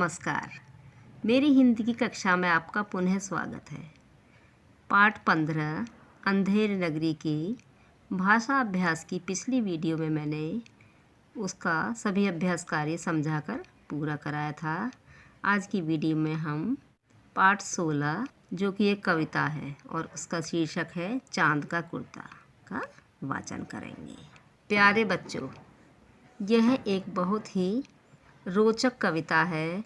नमस्कार। मेरी हिंदी की कक्षा में आपका पुनः स्वागत है। पाठ 15 अंधेर नगरी की भाषा अभ्यास की पिछली वीडियो में मैंने उसका सभी अभ्यास कार्य समझाकर पूरा कराया था। आज की वीडियो में हम पाठ 16 जो कि एक कविता है और उसका शीर्षक है चांद का कुर्ता का वाचन करेंगे। प्यारे बच्चों, यह एक बहुत ही रोचक कविता है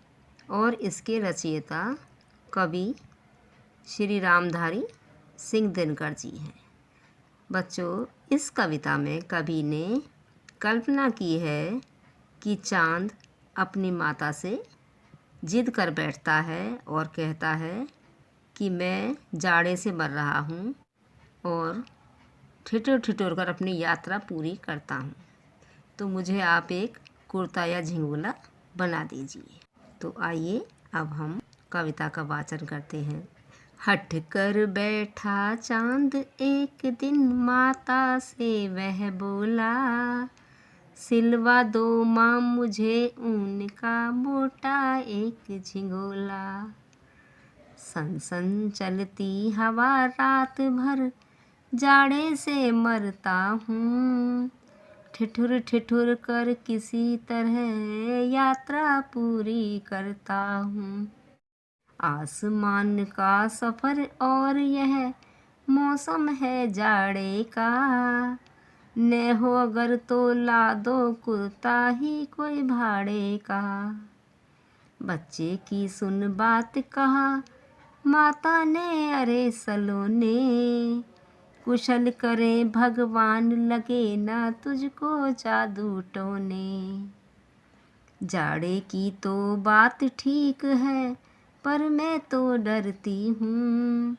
और इसके रचयिता कवि श्री रामधारी सिंह दिनकर जी हैं। बच्चों, इस कविता में कवि ने कल्पना की है कि चांद अपनी माता से जिद कर बैठता है और कहता है कि मैं जाड़े से मर रहा हूँ और ठिठुर ठिठुर कर अपनी यात्रा पूरी करता हूँ, तो मुझे आप एक कुर्ता या झिंगोला बना दीजिए। तो आइए अब हम कविता का वाचन करते हैं। हट कर बैठा चांद एक दिन माता से वह बोला, सिलवा दो माँ मुझे ऊन का मोटा एक झिंगोला। सन सन चलती हवा रात भर जाड़े से मरता हूँ, ठिठुर ठिठुर कर किसी तरह यात्रा पूरी करता हूँ। आसमान का सफ़र और यह मौसम है जाड़े का, न हो अगर तो ला दो कुर्ता ही कोई भाड़े का। बच्चे की सुन बात कहा माता ने, अरे सलोने, कुशल करे भगवान लगे ना तुझको जादू टोने। जाड़े की तो बात ठीक है पर मैं तो डरती हूँ,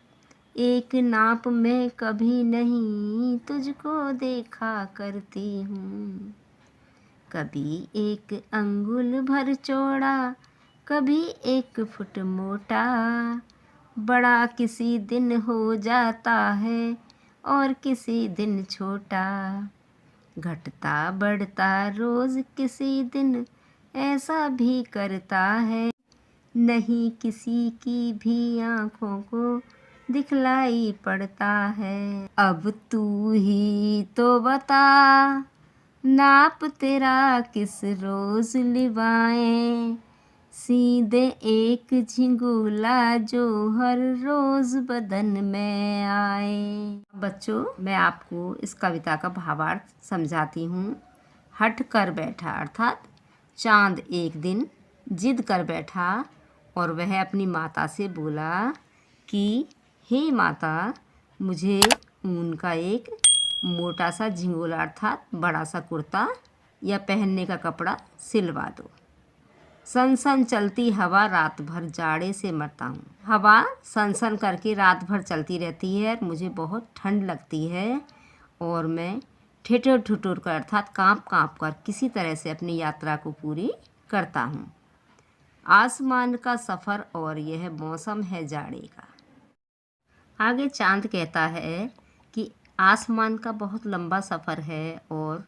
एक नाप में कभी नहीं तुझको देखा करती हूँ। कभी एक अंगुल भर चौड़ा कभी 1 फुट मोटा, बड़ा किसी दिन हो जाता है और किसी दिन छोटा। घटता बढ़ता रोज़ किसी दिन ऐसा भी करता है, नहीं किसी की भी आँखों को दिखलाई पड़ता है। अब तू ही तो बता नाप तेरा किस रोज़ लिवाएं, सीधे एक झिंगोला जो हर रोज़ बदन में आए। बच्चों, मैं आपको इस कविता का भावार्थ समझाती हूँ। हट कर बैठा अर्थात चांद एक दिन जिद कर बैठा और वह अपनी माता से बोला कि हे माता, मुझे ऊन का एक मोटा सा झिंगोला अर्थात बड़ा सा कुर्ता या पहनने का कपड़ा सिलवा दो। सन सन चलती हवा रात भर जाड़े से मरता हूँ। हवा सन सन करके रात भर चलती रहती है, मुझे बहुत ठंड लगती है और मैं ठिठुर ठिठुर कर अर्थात काँप काँप कर किसी तरह से अपनी यात्रा को पूरी करता हूँ। आसमान का सफ़र और यह मौसम है जाड़े का। आगे चांद कहता है कि आसमान का बहुत लंबा सफ़र है और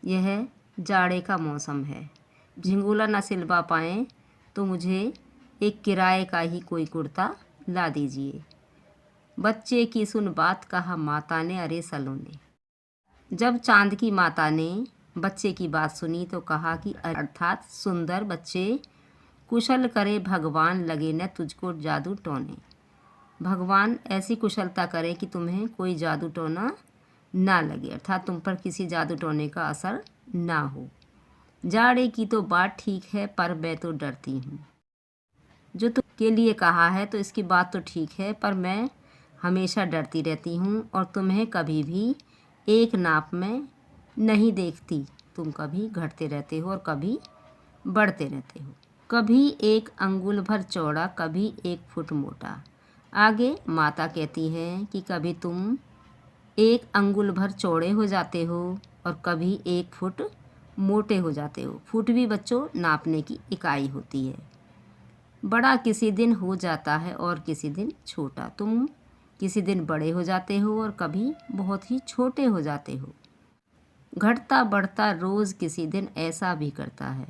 यह जाड़े का मौसम है। झिंगोला ना सिलवा पाएँ तो मुझे एक किराए का ही कोई कुर्ता ला दीजिए। बच्चे की सुन बात कहा माता ने, अरे सलोने। जब चांद की माता ने बच्चे की बात सुनी तो कहा कि अर्थात सुंदर बच्चे, कुशल करे भगवान लगे न तुझको जादू टोने। भगवान ऐसी कुशलता करे कि तुम्हें कोई जादू टोना ना लगे अर्थात तुम पर किसी जादू टोने का असर ना हो। जाड़े की तो बात ठीक है पर मैं तो डरती हूँ। जो तुम के लिए कहा है तो इसकी बात तो ठीक है, पर मैं हमेशा डरती रहती हूँ और तुम्हें कभी भी एक नाप में नहीं देखती। तुम कभी घटते रहते हो और कभी बढ़ते रहते हो। कभी 1 अंगुल भर चौड़ा कभी 1 फुट मोटा। आगे माता कहती हैं कि कभी तुम 1 अंगुल भर चौड़े हो जाते हो और कभी 1 फुट मोटे हो जाते हो। फुट भी बच्चों नापने की इकाई होती है। बड़ा किसी दिन हो जाता है और किसी दिन छोटा। तुम किसी दिन बड़े हो जाते हो और कभी बहुत ही छोटे हो जाते हो। घटता बढ़ता रोज़ किसी दिन ऐसा भी करता है।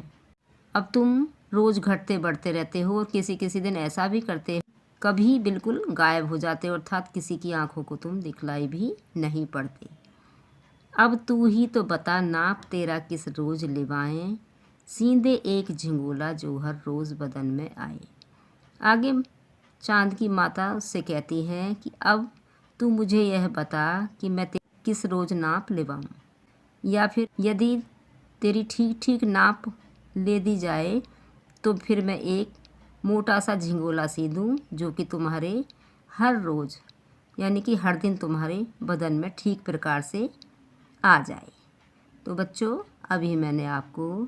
अब तुम रोज़ घटते बढ़ते रहते हो और किसी किसी दिन ऐसा भी करते हो कभी बिल्कुल गायब हो जाते हो, अर्थात किसी की आंखों को तुम दिखलाई भी नहीं पड़ते। अब तू ही तो बता नाप तेरा किस रोज़ लिवाएं, सींधे एक झिंगोला जो हर रोज़ बदन में आए। आगे चांद की माता उससे कहती हैं कि अब तू मुझे यह बता कि मैं किस रोज़ नाप लिवाऊं, या फिर यदि तेरी ठीक ठीक नाप ले दी जाए तो फिर मैं एक मोटा सा झिंगोला सी दूँ जो कि तुम्हारे हर रोज़ यानी कि हर दिन तुम्हारे बदन में ठीक प्रकार से आ जाए। तो बच्चों, अभी मैंने आपको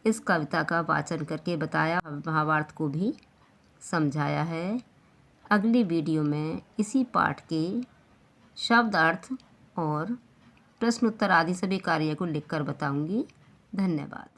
इस कविता का वाचन करके बताया, महाभारत को भी समझाया है। अगली वीडियो में इसी पाठ के शब्द अर्थ और प्रश्न उत्तर आदि सभी कार्य को लिखकर बताऊंगी। धन्यवाद।